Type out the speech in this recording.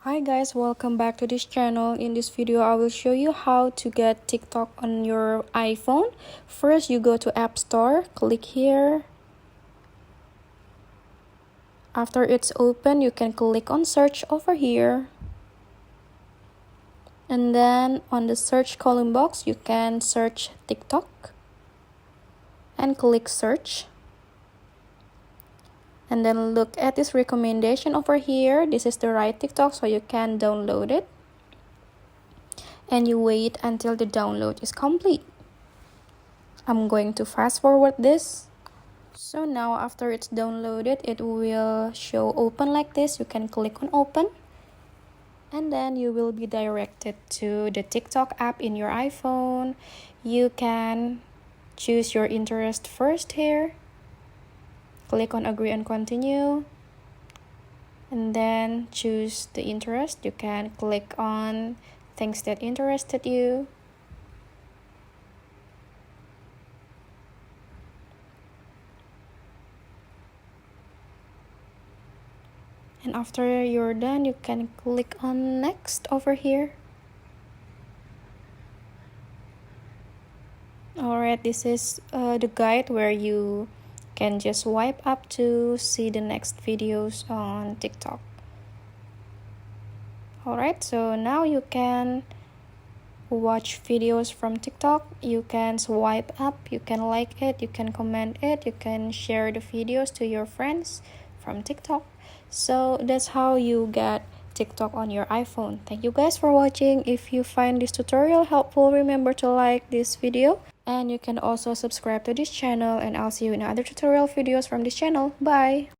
Hi guys, welcome back to this channel. In this video, I will show you how to get TikTok on your iPhone. First, you go to App Store, click here. After it's open, you can click on search over here. And then on the search column box, you can search TikTok and click search. And then look at this recommendation over here. This is the right TikTok, so you can download it. And you wait until the download is complete. I'm going to fast forward this. So now after it's downloaded, it will show open like this. You can click on open. And then you will be directed to the TikTok app in your iPhone. You can choose your interest first here. Click on agree and continue. And then choose the interest. You can click on things that interested you. And after you're done, you can click on next over here. Alright, this is the guide where you can just swipe up to see the next videos on TikTok. Alright, so now you can watch videos from TikTok. You can swipe up, you can like it, you can comment it, you can share the videos to your friends from TikTok. So that's how you get TikTok on your iPhone. Thank you guys for watching. If you find this tutorial helpful, remember to like this video. And you can also subscribe to this channel, and I'll see you in other tutorial videos from this channel. Bye!